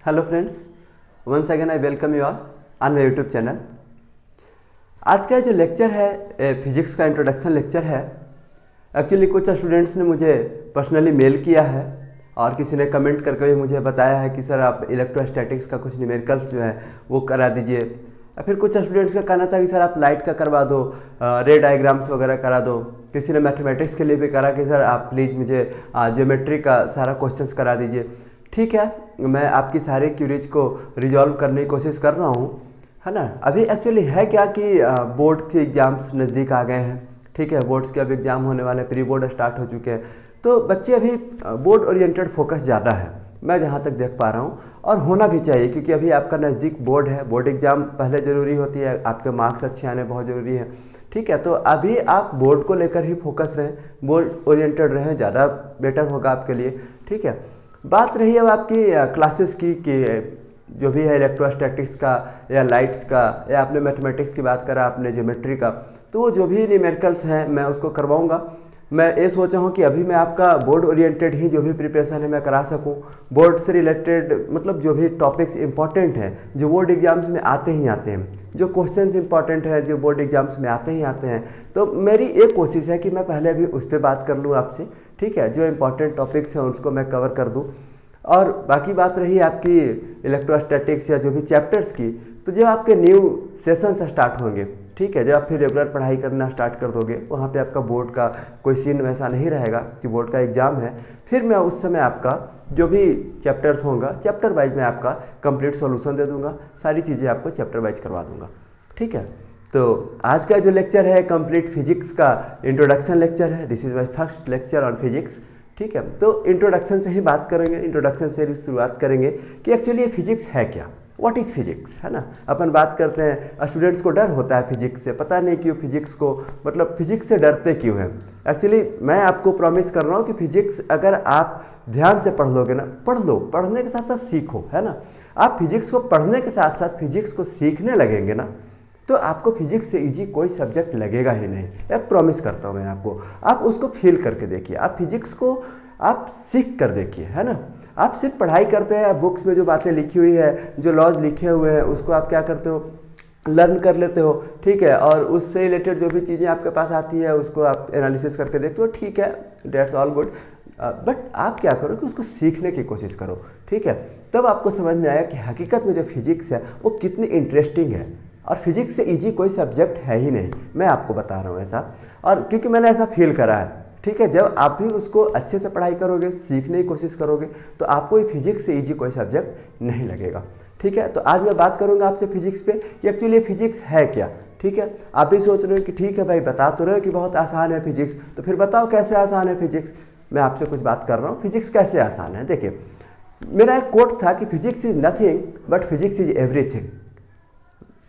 Hello friends, once again I welcome you all on my YouTube channel. आज का जो lecture है physics का इंट्रोडक्शन लेक्चर है। एक्चुअली कुछ स्टूडेंट्स ने मुझे पर्सनली मेल किया है और किसी ने कमेंट करके भी मुझे बताया है कि सर आप इलेक्ट्रोस्टैटिक्स का कुछ न्यूमेरिकल्स जो है वो करा दीजिए। फिर कुछ स्टूडेंट्स का कहना था कि सर आप लाइट का करवा दो, रे डायग्राम्स वगैरह करा दो। किसी ने मैथमेटिक्स के लिए भी करा कि सर आप प्लीज़ मुझे ज्योमेट्री का सारा क्वेश्चंस करा दीजिए। ठीक है, मैं आपकी सारे क्यूरीज को रिजॉल्व करने की कोशिश कर रहा हूँ, है ना। अभी एक्चुअली है क्या कि बोर्ड के एग्ज़ाम्स नज़दीक आ गए हैं। ठीक है, बोर्ड्स के अब एग्ज़ाम होने वाले, प्री बोर्ड स्टार्ट हो चुके हैं, तो बच्चे अभी बोर्ड ओरिएंटेड फोकस ज़्यादा है, मैं जहाँ तक देख पा रहा हूँ, और होना भी चाहिए क्योंकि अभी आपका नज़दीक बोर्ड है। बोर्ड एग्ज़ाम पहले ज़रूरी होती है, आपके मार्क्स अच्छे आने बहुत ज़रूरी है। ठीक है, तो अभी आप बोर्ड को लेकर ही फोकस रहें, बोर्ड ओरिएंटेड रहें, ज़्यादा बेटर होगा आपके लिए। ठीक है, बात रही अब आपकी क्लासेस की कि जो भी है इलेक्ट्रोस्टैटिक्स का या लाइट्स का, या आपने मैथमेटिक्स की बात करा, आपने ज्योमेट्री का, तो वो जो भी न्यूमेरिकल्स हैं मैं उसको करवाऊंगा। मैं ये सोचा हूँ कि अभी मैं आपका बोर्ड ओरिएंटेड ही जो भी प्रिपरेशन है मैं करा सकूँ। बोर्ड से रिलेटेड मतलब जो भी टॉपिक्स इंपॉर्टेंट हैं, जो बोर्ड एग्जाम्स में आते ही आते हैं, जो क्वेश्चंस इंपॉर्टेंट हैं जो बोर्ड एग्जाम्स में आते ही आते हैं, तो मेरी एक कोशिश है कि मैं पहले अभी उस पर बात कर लूँ आपसे। ठीक है, जो इंपॉर्टेंट टॉपिक्स हैं उसको मैं कवर कर दूँ। और बाकी बात रही आपकी इलेक्ट्रोस्टैटिक्स या जो भी चैप्टर्स की, तो जब आपके न्यू सेशंस स्टार्ट होंगे, ठीक है, जब आप फिर रेगुलर पढ़ाई करना स्टार्ट कर दोगे, वहाँ पे आपका बोर्ड का कोई सीन वैसा नहीं रहेगा कि बोर्ड का एग्ज़ाम है। फिर मैं उस समय आपका जो भी चैप्टर्स होगा, चैप्टर वाइज मैं आपका कंप्लीट सॉल्यूशन दे दूँगा, सारी चीज़ें आपको चैप्टर वाइज करवा दूँगा। ठीक है, तो आज का जो लेक्चर है कंप्लीट फिजिक्स का इंट्रोडक्शन लेक्चर है। This is my first lecture on physics. ठीक है, तो इंट्रोडक्शन से ही बात करेंगे, इंट्रोडक्शन से शुरुआत करेंगे कि एक्चुअली ये फिजिक्स है क्या, व्हाट इज़ फिजिक्स, है ना। अपन बात करते हैं, स्टूडेंट्स को डर होता है फिजिक्स से, पता नहीं क्यों फिजिक्स को, मतलब फिजिक्स से डरते क्यों हैं। एक्चुअली मैं आपको प्रॉमिस कर रहा हूँ कि फिजिक्स अगर आप ध्यान से पढ़ लोगे ना, पढ़ लो, पढ़ने के साथ साथ सीखो, है ना। आप फिजिक्स को पढ़ने के साथ साथ फिजिक्स को सीखने लगेंगे ना, तो आपको फिजिक्स से इजी कोई सब्जेक्ट लगेगा ही नहीं। एक प्रॉमिस करता हूँ मैं आपको, आप उसको फील करके देखिए, आप फिजिक्स को आप सीख कर देखिए, है ना। आप सिर्फ पढ़ाई करते हैं, बुक्स में जो बातें लिखी हुई है, जो लॉज लिखे हुए हैं, उसको आप क्या करते हो, लर्न कर लेते हो। ठीक है, और उससे रिलेटेड जो भी चीज़ें आपके पास आती है उसको आप एनालिसिस करके देखते हो। ठीक है, डेट्स ऑल गुड, बट आप क्या करो कि उसको सीखने की कोशिश करो। ठीक है, तब आपको समझ में आया कि हकीकत में जो फिजिक्स है वो कितनी इंटरेस्टिंग है, और फिजिक्स से इजी कोई सब्जेक्ट है ही नहीं। मैं आपको बता रहा हूँ ऐसा, और क्योंकि मैंने ऐसा फील करा है। ठीक है, जब आप भी उसको अच्छे से पढ़ाई करोगे, सीखने की कोशिश करोगे, तो आपको ये फिजिक्स से इजी कोई सब्जेक्ट नहीं लगेगा। ठीक है, तो आज मैं बात करूँगा आपसे फिजिक्स पे कि एक्चुअली फिजिक्स है क्या। ठीक है, आप भी सोच रहे हो कि ठीक है भाई, बता तो रहे हो कि बहुत आसान है फिजिक्स, तो फिर बताओ कैसे आसान है फिजिक्स। मैं आपसे कुछ बात कर रहा हूँ, फिजिक्स कैसे आसान है। देखिए, मेरा एक कोट था कि physics is nothing but physics is everything.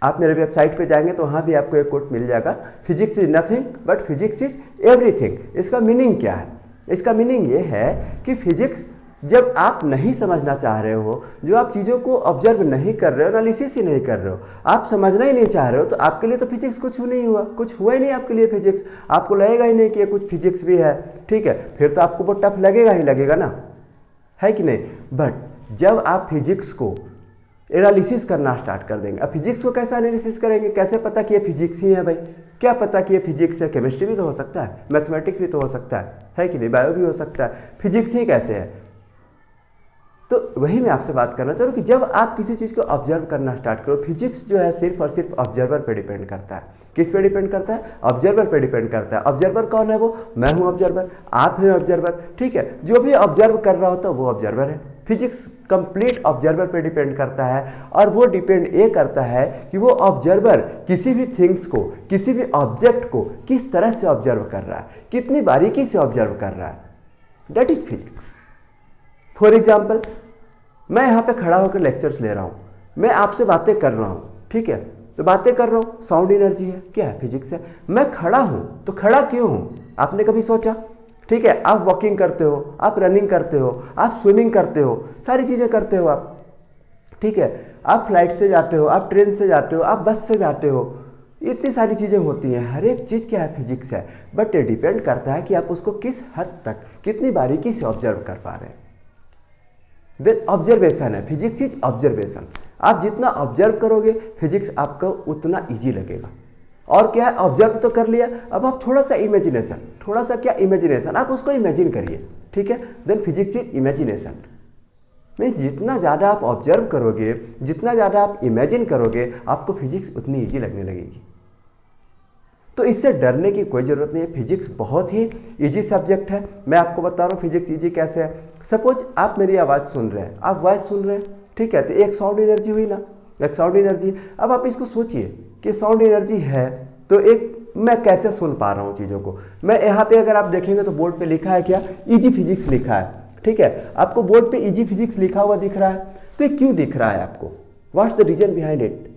आप मेरे वेबसाइट पे जाएंगे तो वहाँ भी आपको एक कोट मिल जाएगा, physics is nothing but physics is everything. इसका मीनिंग क्या है? इसका मीनिंग ये है कि फिजिक्स जब आप नहीं समझना चाह रहे हो, जो आप चीज़ों को ऑब्जर्व नहीं कर रहे हो, एनालिसिस ही नहीं कर रहे हो, आप समझना ही नहीं चाह रहे हो, तो आपके लिए तो फिजिक्स कुछ नहीं हुआ, कुछ हुआ ही नहीं आपके लिए फिजिक्स। आपको लगेगा ही नहीं कि ये कुछ फिजिक्स भी है। ठीक है, फिर तो आपको वो टफ लगेगा ही लगेगा ना, है कि नहीं। बट जब आप फिजिक्स को एनालिसिस करना स्टार्ट कर देंगे, अब फिजिक्स को कैसे एनालिसिस करेंगे, कैसे पता कि ये फिजिक्स ही है भाई, क्या पता कि ये फिजिक्स है। केमिस्ट्री भी तो हो सकता है, मैथमेटिक्स भी तो हो सकता है कि नहीं, बायो भी हो सकता है, फिजिक्स ही कैसे है। तो वही मैं आपसे बात करना चाह रहा हूँ कि जब आप किसी चीज़ को ऑब्जर्व करना स्टार्ट करो, फिजिक्स जो है सिर्फ और सिर्फ ऑब्जर्वर पे डिपेंड करता है। किस पे डिपेंड करता है? ऑब्जर्वर पे डिपेंड करता है। ऑब्जर्वर कौन है? वो मैं हूँ ऑब्जर्वर, आप हैं ऑब्जर्वर। ठीक है, जो भी ऑब्जर्व कर रहा होता है वो ऑब्जर्वर है। फिजिक्स कंप्लीट ऑब्जर्वर पे डिपेंड करता है, और वो डिपेंड ये करता है कि वो ऑब्जर्वर किसी भी थिंग्स को, किसी भी ऑब्जेक्ट को किस तरह से ऑब्जर्व कर रहा है, कितनी बारीकी से ऑब्जर्व कर रहा है। That is physics. For example, मैं यहाँ पे खड़ा होकर लेक्चर्स ले रहा हूँ, मैं आपसे बातें कर रहा हूँ। ठीक है, तो बातें कर रहा हूँ, साउंड एनर्जी है, क्या है? फिजिक्स है। मैं खड़ा हूँ, तो खड़ा क्यों हूँ? आपने कभी सोचा? ठीक है, आप वॉकिंग करते हो, आप रनिंग करते हो, आप स्विमिंग करते हो, सारी चीज़ें करते हो आप। ठीक है, आप फ्लाइट से जाते हो, आप ट्रेन से जाते हो, आप बस से जाते हो, इतनी सारी चीज़ें होती हैं। हर एक चीज़ क्या है? फिजिक्स है। बट ये डिपेंड करता है कि आप उसको किस हद तक, कितनी बारीकी से ऑब्जर्व कर पा रहे हैं। देन ऑब्जर्वेशन है, फिजिक्स इज ऑब्जर्वेशन। आप जितना ऑब्जर्व करोगे फिजिक्स आपको उतना ईजी लगेगा। और क्या है, ऑब्जर्व तो कर लिया, अब आप थोड़ा सा इमेजिनेशन, थोड़ा सा क्या इमेजिनेशन, आप उसको इमेजिन करिए, ठीक है। Then physics is imagination. Means जितना ज़्यादा आप ऑब्जर्व करोगे, जितना ज़्यादा आप इमेजिन करोगे, आपको फिजिक्स उतनी ईजी लगने लगेगी। तो इससे डरने की कोई ज़रूरत नहीं है। फिजिक्स बहुत ही इजी सब्जेक्ट है। मैं आपको बता रहा हूँ फिजिक्स इजी कैसे है। सपोज आप मेरी आवाज़ सुन रहे हैं, आप वॉइस सुन रहे हैं, ठीक है, तो एक साउंड एनर्जी हुई ना, एक साउंड एनर्जी। अब आप इसको सोचिए कि साउंड एनर्जी है तो एक मैं कैसे सुन पा रहा हूँ चीज़ों को। मैं यहाँ पे अगर आप देखेंगे तो बोर्ड पे लिखा है क्या, इजी फिजिक्स लिखा है, ठीक है। आपको बोर्ड पे इजी फिजिक्स लिखा हुआ दिख रहा है, तो ये क्यों दिख रहा है आपको? What's the reason behind it?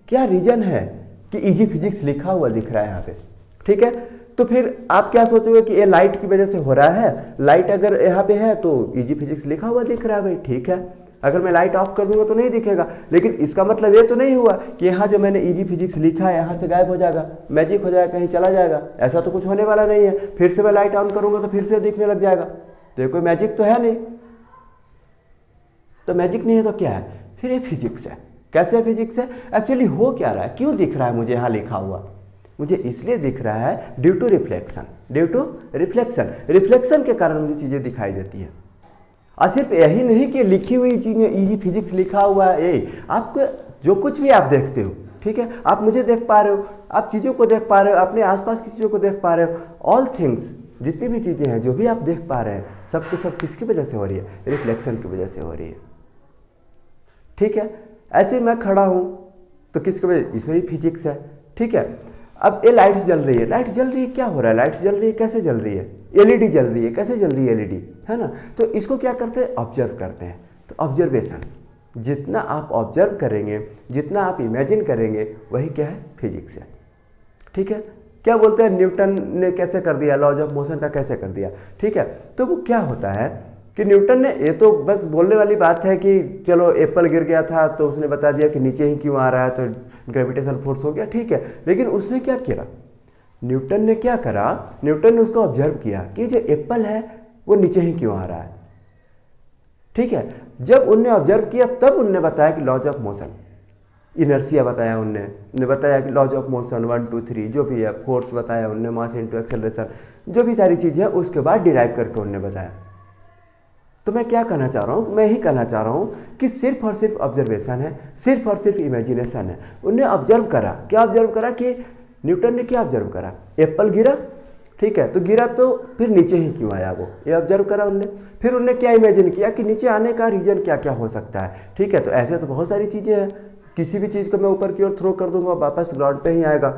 क्या रीजन है कि इजी फिजिक्स लिखा हुआ दिख रहा है यहाँ पे, ठीक है। तो फिर आप क्या सोचोगे कि ये लाइट की वजह से हो रहा है, लाइट अगर यहाँ पे है तो इजी फिजिक्स लिखा हुआ दिख रहा है, भाई ठीक है। अगर मैं लाइट ऑफ कर दूंगा तो नहीं दिखेगा, लेकिन इसका मतलब ये तो नहीं हुआ कि यहाँ जो मैंने इजी फिजिक्स लिखा है यहाँ से गायब हो जाएगा, मैजिक हो जाएगा, कहीं चला जाएगा। ऐसा तो कुछ होने वाला नहीं है। फिर से मैं लाइट ऑन करूंगा तो फिर से दिखने लग जाएगा, तो ये कोई मैजिक तो है नहीं। तो मैजिक नहीं है तो क्या है, फिर ये फिजिक्स है। कैसे फिजिक्स है? एक्चुअली हो क्या रहा है, क्यों दिख रहा है मुझे यहाँ लिखा हुआ? मुझे इसलिए दिख रहा है due to reflection, due to reflection. Reflection के कारण मुझे चीज़ें दिखाई देती है। और सिर्फ यही नहीं कि लिखी हुई चीज़ें इजी फिजिक्स लिखा हुआ है, ये आपको जो कुछ भी आप देखते हो, ठीक है, आप मुझे देख पा रहे हो, आप चीज़ों को देख पा रहे हो, अपने आसपास की चीज़ों को देख पा रहे हो, ऑल थिंग्स, जितनी भी चीज़ें हैं, जो भी आप देख पा रहे हैं, सब के सब किसकी वजह से हो रही है? रिफ्लेक्शन की वजह से हो रही है, ठीक है। ऐसे मैं खड़ा हूँ तो किसकी वजह? इसमें भी फिजिक्स है, ठीक है। अब ये लाइट जल रही है, लाइट जल रही है, क्या हो रहा है? लाइट जल रही है, कैसे जल रही है? एलईडी जल रही है, कैसे जल रही है एलईडी, है ना। तो इसको क्या करते हैं? ऑब्जर्व करते हैं। तो ऑब्जर्वेशन, जितना आप ऑब्जर्व करेंगे, जितना आप इमेजिन करेंगे, वही क्या है? फिजिक्स है, ठीक है। क्या बोलते हैं, न्यूटन ने कैसे कर दिया, लॉज ऑफ मोशन का कैसे कर दिया, ठीक है। तो वो क्या होता है कि न्यूटन ने, ये तो बस बोलने वाली बात है कि चलो एप्पल गिर गया था तो उसने बता दिया कि नीचे ही क्यों आ रहा है, तो ग्रेविटेशन फोर्स हो गया, ठीक है। लेकिन उसने क्या किया, न्यूटन ने क्या करा, न्यूटन ने उसको ऑब्जर्व किया कि जो एप्पल है वो नीचे ही क्यों आ रहा है, ठीक है। जब उनने ऑब्जर्व किया तब उनने बताया कि लॉज ऑफ मोशन, इनर्शिया बताया उनने बताया कि लॉज ऑफ मोशन 1 2 3 जो भी है, फोर्स बताया उनने, मास इनटू एक्सेलरेशन, जो भी सारी चीज़ें हैं, उसके बाद डिराइव करके उनने बताया। तो मैं क्या कहना चाह रहा हूँ, मैं ही कहना चाह रहा हूँ कि सिर्फ और सिर्फ ऑब्जर्वेशन है, सिर्फ और सिर्फ इमेजिनेशन है। उनने ऑब्जर्व करा, क्या ऑब्जर्व करा कि न्यूटन ने क्या ऑब्जर्व करा, एप्पल गिरा, ठीक है, तो गिरा तो फिर नीचे ही क्यों आया, वो ये ऑब्जर्व करा उनने। फिर उनने क्या इमेजिन किया कि नीचे आने का रीजन क्या क्या हो सकता है, ठीक है। तो ऐसे तो बहुत सारी चीज़ें हैं, किसी भी चीज़ को मैं ऊपर की ओर थ्रो कर दूंगा वापस ग्राउंड पे ही आएगा,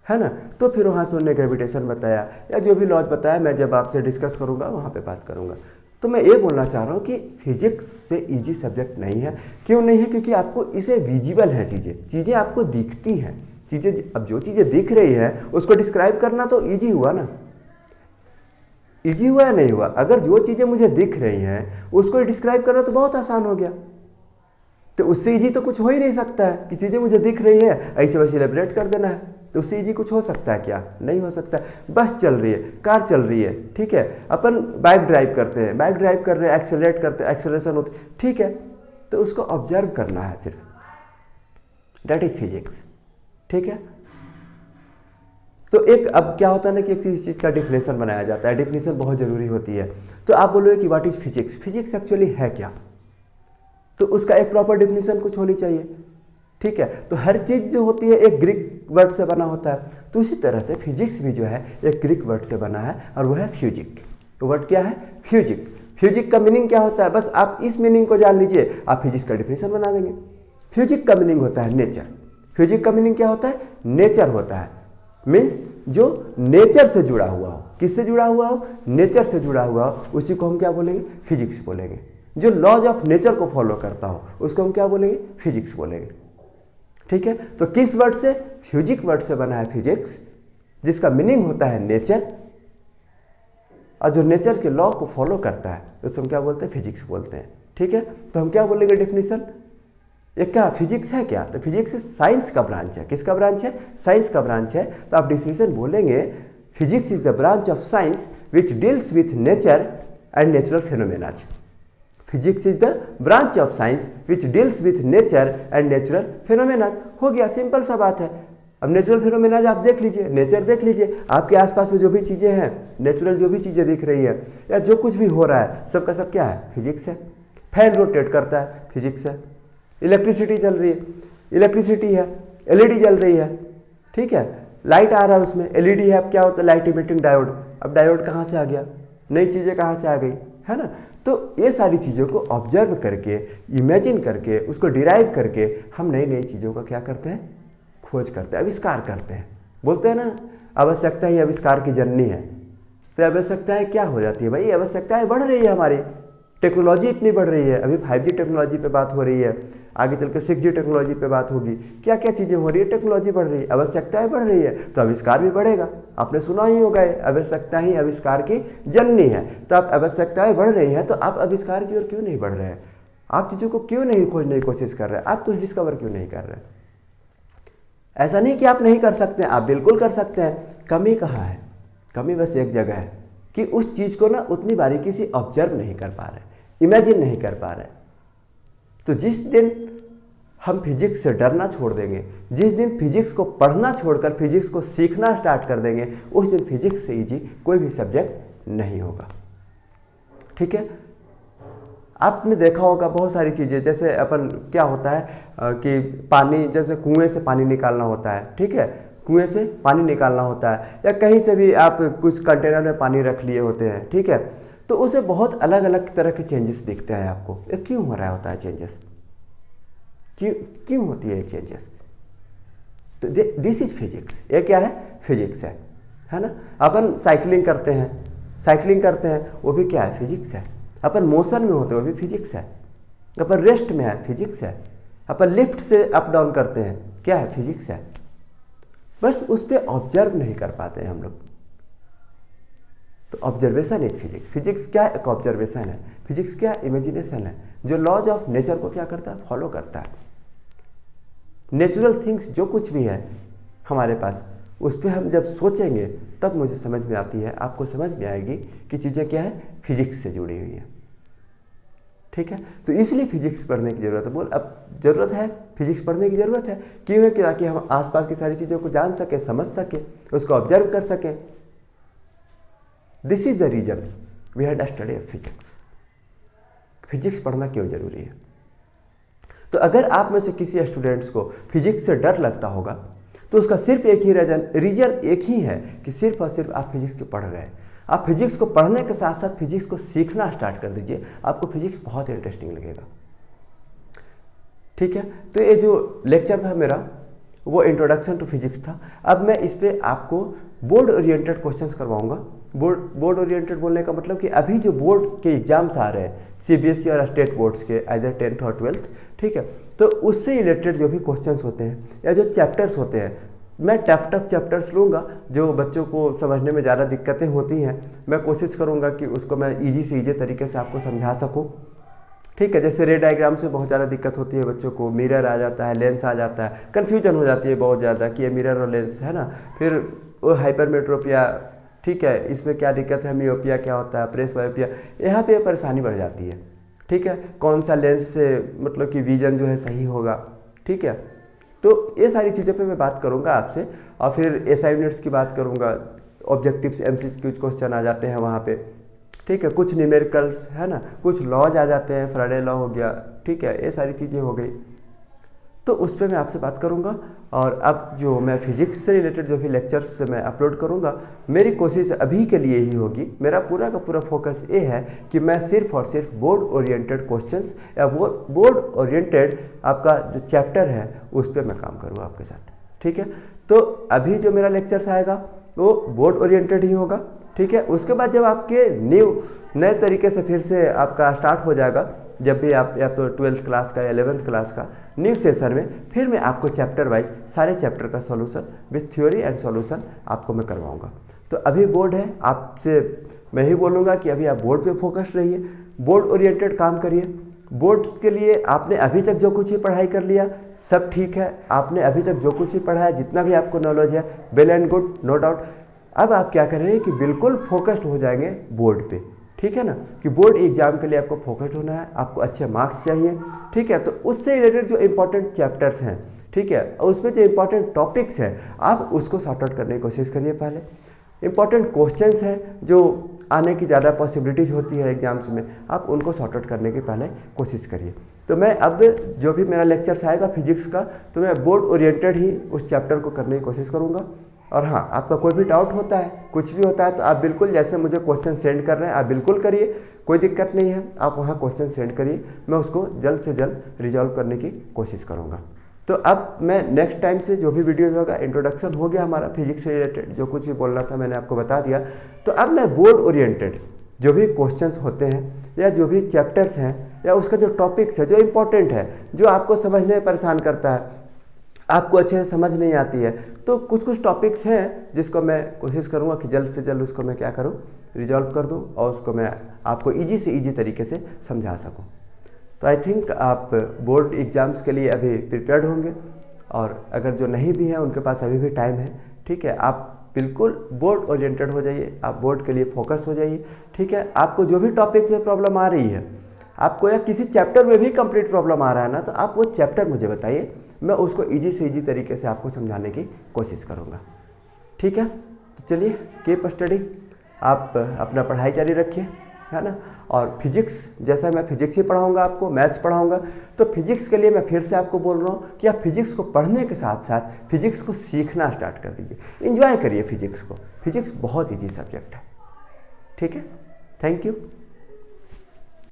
है ना। तो फिर वहाँ से उन्होंने ग्रेविटेशन बताया या जो भी लॉज बताया, मैं जब आपसे डिस्कस करूँगा वहाँ पे बात करूँगा। तो मैं ये बोलना चाह रहा हूँ कि फिजिक्स से इजी सब्जेक्ट नहीं है। क्यों नहीं है? क्योंकि आपको इसे विजिबल है, चीज़ें आपको दिखती हैं, चीज़ें, अब जो चीज़ें दिख रही है उसको डिस्क्राइब करना तो इजी हुआ ना, इजी हुआ या नहीं हुआ? अगर जो चीज़ें मुझे दिख रही हैं उसको डिस्क्राइब करना तो बहुत आसान हो गया। तो उससे इजी तो कुछ हो ही नहीं सकता है कि चीज़ें मुझे दिख रही है ऐसे वैसे इलेबरेट कर देना है। तो उससे इजी कुछ हो सकता है क्या? नहीं हो सकता। बस चल रही है, कार चल रही है, ठीक है, अपन बाइक ड्राइव करते हैं, बाइक ड्राइव कर रहे हैं, एक्सेलरेट करते हैं, एक्सेलरेशन होती, ठीक है। तो उसको ऑब्जर्व करना है सिर्फ, दैट इज फिजिक्स, ठीक है। तो एक अब क्या होता है ना कि एक चीज़ का डिफिनेशन बनाया जाता है, डिफिनेशन बहुत ज़रूरी होती है। तो आप बोलोगे कि what is physics, physics actually है क्या? तो उसका एक प्रॉपर डिफिनेशन कुछ होनी चाहिए, ठीक है। तो हर चीज़ जो होती है एक ग्रीक वर्ड से बना होता है, तो उसी तरह से फिजिक्स भी जो है एक ग्रीक वर्ड से बना है और वो है फ्यूजिक। तो वर्ड क्या है? फ्यूजिक। फ्यूजिक का मीनिंग क्या होता है? बस आप इस मीनिंग को जान लीजिए, आप फिजिक्स का डिफिनेशन बना देंगे। फ्यूजिक का मीनिंग होता है नेचर। फ्यूजिक का मीनिंग क्या होता है? नेचर होता है, मीन्स जो नेचर से जुड़ा हुआ हो। किससे जुड़ा हुआ हो? नेचर से जुड़ा हुआ हो, उसी को हम क्या बोलेंगे? फिजिक्स बोलेंगे। जो लॉज ऑफ नेचर को फॉलो करता हो उसको हम क्या बोलेंगे? फिजिक्स बोलेंगे, ठीक है। तो किस वर्ड से? फ्यूजिक वर्ड से बना है फिजिक्स, जिसका मीनिंग होता है नेचर, और जो नेचर के लॉ को फॉलो करता है उसको हम क्या बोलते हैं? फिजिक्स बोलते हैं, ठीक है। तो हम क्या बोलेंगे डिफिनीशन? ये क्या फिजिक्स है क्या? तो फिजिक्स साइंस का ब्रांच है। किसका ब्रांच है? साइंस का ब्रांच है। तो आप डिफिनीशन बोलेंगे physics is the branch of science which deals with nature and natural phenomena. Physics is the branch of science which deals with nature and natural phenomena. हो गया, सिंपल सा बात है। अब नेचुरल फिनोमेना आप देख लीजिए, नेचर देख लीजिए, आपके आसपास में जो भी चीज़ें हैं, नेचुरल जो भी चीज़ें दिख रही है या जो कुछ भी हो रहा है, सबका सब क्या है? फिजिक्स है। फैन रोटेट करता है, फिजिक्स है। इलेक्ट्रिसिटी चल रही है, इलेक्ट्रिसिटी है। एलईडी जल रही है, ठीक है, लाइट आ रहा है उसमें, एलईडी है। अब क्या होता है? Light emitting diode. अब डायोड कहाँ से आ गया? नई चीज़ें कहाँ से आ गई, है ना? तो ये सारी चीज़ों को ऑब्जर्व करके, इमेजिन करके, उसको डिराइव करके हम नई नई चीज़ों का क्या करते हैं? खोज करते हैं, आविष्कार करते हैं। बोलते हैं ना, आवश्यकता ही आविष्कार की जननी है। तो आवश्यकताएं क्या हो जाती है भाई? आवश्यकताएं बढ़ रही है हमारी, टेक्नोलॉजी इतनी बढ़ रही है। अभी 5G टेक्नोलॉजी पे बात हो रही है, आगे चल के 6G टेक्नोलॉजी पे बात होगी। क्या क्या चीज़ें हो रही है? टेक्नोलॉजी बढ़ रही है, आवश्यकताएं बढ़ रही है, तो आविष्कार भी बढ़ेगा। आपने सुना ही होगा, आवश्यकता ही आविष्कार की जननी है। तो आप आवश्यकताएं बढ़ रही हैं, तो आप आविष्कार की ओर क्यों नहीं बढ़ रहे हैं? आप चीज़ों को क्यों नहीं खोजने की कोशिश कर रहे हैं? आप कुछ डिस्कवर क्यों नहीं कर रहे हैं? ऐसा नहीं कि आप नहीं कर सकते हैं, आप बिल्कुल कर सकते हैं। कमी कहाँ है? कमी बस एक जगह है कि उस चीज़ को ना उतनी बारीकी से ऑब्जर्व नहीं कर पा रहे, इमेजिन नहीं कर पा रहे। तो जिस दिन हम फिजिक्स से डरना छोड़ देंगे, जिस दिन फिजिक्स को पढ़ना छोड़कर फिजिक्स को सीखना स्टार्ट कर देंगे, उस दिन फिजिक्स से इजी कोई भी सब्जेक्ट नहीं होगा। ठीक है, आपने देखा होगा बहुत सारी चीज़ें, जैसे अपन क्या होता है कि पानी, जैसे कुएं से पानी निकालना होता है, ठीक है, कुएं से पानी निकालना होता है, या कहीं से भी आप कुछ कंटेनर में पानी रख लिए होते हैं, ठीक है, तो उसे बहुत अलग अलग तरह के चेंजेस दिखते हैं आपको। ये क्यों हो रहा होता है चेंजेस? क्यों होती है चेंजेस? तो दिस इज फिजिक्स। ये क्या है? फिजिक्स है ना। अपन साइकिलिंग करते हैं, वो भी क्या है? फिजिक्स है। अपन मोशन में होते हैं, वो भी फिजिक्स है। अपन रेस्ट में है, फिजिक्स है। अपन लिफ्ट से अप डाउन करते हैं, क्या है? फिजिक्स है। बस उस पर ऑब्जर्व नहीं कर पाते हैं हम लोग। तो ऑब्जर्वेशन इज फिजिक्स। फिजिक्स क्या है? एक ऑब्जर्वेशन है। फिजिक्स क्या? इमेजिनेशन है, जो लॉज ऑफ नेचर को क्या करता है? फॉलो करता है। नेचुरल थिंग्स जो कुछ भी है हमारे पास, उस पर हम जब सोचेंगे तब मुझे समझ में आती है, आपको समझ में आएगी कि चीज़ें क्या है? फिजिक्स से जुड़ी हुई है। ठीक है, तो इसलिए फिजिक्स पढ़ने की ज़रूरत है। बोल, अब ज़रूरत है, फिजिक्स पढ़ने की ज़रूरत है। क्यों है? ताकि हम आसपास की सारी चीज़ों को जान सकें, समझ सकें, उसको ऑब्जर्व कर सकें। This is the reason we had study of physics. Physics पढ़ना क्यों जरूरी है? तो अगर आप में से किसी स्टूडेंट्स को फिजिक्स से डर लगता होगा, तो उसका सिर्फ एक ही रीजन एक ही है कि सिर्फ और सिर्फ आप फिजिक्स को पढ़ रहे हैं। आप फिजिक्स को पढ़ने के साथ साथ फिजिक्स को सीखना स्टार्ट कर दीजिए, आपको फिजिक्स बहुत इंटरेस्टिंग लगेगा। ठीक है, तो ये जो लेक्चर था मेरा, वो इंट्रोडक्शन टू फिजिक्स था। अब मैं इस पर आपको बोर्ड ओरिएंटेड क्वेश्चंस करवाऊंगा। बोर्ड ओरिएंटेड बोलने का मतलब कि अभी जो बोर्ड के एग्जाम्स आ रहे हैं, सीबीएसई और स्टेट बोर्ड्स के, आइदर 10th और 12th, ठीक है, तो उससे रिलेटेड जो भी क्वेश्चंस होते हैं या जो चैप्टर्स होते हैं, मैं टफ चैप्टर्स लूँगा जो बच्चों को समझने में ज़्यादा दिक्कतें होती हैं। मैं कोशिश करूँगा कि उसको मैं ईजी से ईजी तरीके से आपको समझा सकूँ। ठीक है, जैसे रे डायग्राम से बहुत ज़्यादा दिक्कत होती है बच्चों को, मिरर आ जाता है, लेंस आ जाता है, कन्फ्यूजन हो जाती है बहुत ज़्यादा कि ये मिरर और लेंस है ना। फिर वो हाइपरमेट्रोपिया, ठीक है, इसमें क्या दिक्कत है, मियोपिया क्या होता है, प्रेसबायोपिया, यहाँ पे परेशानी बढ़ जाती है। ठीक है, कौन सा लेंस से मतलब कि विजन जो है सही होगा। ठीक है, तो ये सारी चीज़ों पे मैं बात करूँगा आपसे, और फिर एसआई यूनिट्स की बात करूँगा। ऑब्जेक्टिव्स एमसीक्यू क्वेश्चन आ जाते हैं वहाँ पे, ठीक है, कुछ न्यूमेरिकल्स है ना, कुछ लॉज आ जाते हैं, फैराडे लॉ हो गया, ठीक है, ये सारी चीज़ें हो गई, तो उस पर मैं आपसे बात करूंगा। और अब जो मैं फिजिक्स से रिलेटेड जो भी लेक्चर्स मैं अपलोड करूंगा, मेरी कोशिश अभी के लिए ही होगी, मेरा पूरा का पूरा फोकस ये है कि मैं सिर्फ और सिर्फ बोर्ड ओरिएंटेड क्वेश्चंस या बोर्ड ओरिएंटेड आपका जो चैप्टर है उस पर मैं काम करूँ आपके साथ। ठीक है, तो अभी जो मेरा लेक्चर्स आएगा वो बोर्ड ओरिएंटेड ही होगा। ठीक है, उसके बाद जब आपके नए तरीके से फिर से आपका स्टार्ट हो जाएगा, जब भी आप या तो 12th क्लास का या 11th क्लास का न्यू सेशन में, फिर मैं आपको चैप्टर वाइज सारे चैप्टर का solution with theory and solution आपको मैं करवाऊंगा। तो अभी बोर्ड है, आपसे मैं ही बोलूँगा कि अभी आप बोर्ड पे फोकस रहिए, बोर्ड ओरिएंटेड काम करिए। बोर्ड के लिए आपने अभी तक जो कुछ ही पढ़ाई कर लिया सब ठीक है, आपने अभी तक जो कुछ ही पढ़ा है, जितना भी आपको नॉलेज है, well and good, no doubt. अब आप क्या करेंगे कि बिल्कुल फोकस्ड हो जाएंगे बोर्ड पे। ठीक है ना, कि बोर्ड एग्जाम के लिए आपको फोकस्ड होना है, आपको अच्छे मार्क्स चाहिए, ठीक है। तो उससे रिलेटेड जो इंपॉर्टेंट चैप्टर्स हैं, ठीक है, और उसमें जो इंपॉर्टेंट टॉपिक्स हैं आप उसको सॉर्ट आउट करने की कोशिश करिए। पहले इंपॉर्टेंट क्वेश्चंस हैं जो आने की ज़्यादा पॉसिबिलिटीज़ होती है एग्जाम्स में, आप उनको सॉर्ट आउट करने की पहले कोशिश करिए। तो मैं अब जो भी मेरा लेक्चर्स आएगा फिजिक्स का, तो मैं बोर्ड ओरिएंटेड ही उस चैप्टर को करने की कोशिश करूँगा। और हाँ, आपका कोई भी डाउट होता है, कुछ भी होता है, तो आप बिल्कुल जैसे मुझे क्वेश्चन सेंड कर रहे हैं आप बिल्कुल करिए, कोई दिक्कत नहीं है। आप वहाँ क्वेश्चन सेंड करिए, मैं उसको जल्द से जल्द रिजॉल्व करने की कोशिश करूँगा। तो अब मैं नेक्स्ट टाइम से जो भी वीडियो होगा, इंट्रोडक्शन हो गया हमारा फिजिक्स से रिलेटेड, जो कुछ भी बोलना था मैंने आपको बता दिया। तो अब मैं बोर्ड ओरिएंटेड जो भी क्वेश्चंस होते हैं या जो भी चैप्टर्स हैं या उसका जो टॉपिक्स है जो इम्पोर्टेंट है, जो आपको समझने में परेशान करता है, आपको अच्छे से समझ नहीं आती है, तो कुछ कुछ टॉपिक्स हैं जिसको मैं कोशिश करूँगा कि जल्द से जल्द उसको मैं क्या करूँ, रिजॉल्व कर दूँ और उसको मैं आपको ईजी से ईजी तरीके से समझा सकूँ। तो आई थिंक आप बोर्ड एग्ज़ाम्स के लिए अभी प्रिपेयर्ड होंगे, और अगर जो नहीं भी हैं उनके पास अभी भी टाइम है, ठीक है। आप बिल्कुल बोर्ड ओरिएंटेड हो जाइए, आप बोर्ड के लिए फोकस हो जाइए, ठीक है। आपको जो भी टॉपिक में प्रॉब्लम आ रही है, आपको या किसी चैप्टर में भी कंप्लीट प्रॉब्लम आ रहा है ना, तो आप वो चैप्टर मुझे बताइए, मैं उसको ईजी से ईजी तरीके से आपको समझाने की कोशिश करूँगा, ठीक है। तो चलिए कीप स्टडी, आप अपना पढ़ाई जारी रखिए, है ना। और फिजिक्स, जैसा मैं फिजिक्स ही पढ़ाऊँगा आपको, मैथ्स पढ़ाऊँगा, तो फिजिक्स के लिए मैं फिर से आपको बोल रहा हूँ कि आप फिजिक्स को पढ़ने के साथ साथ फिजिक्स को सीखना स्टार्ट कर दीजिए, एंजॉय करिए फिजिक्स को। फिजिक्स बहुत ईजी सब्जेक्ट है, ठीक है। Thank you.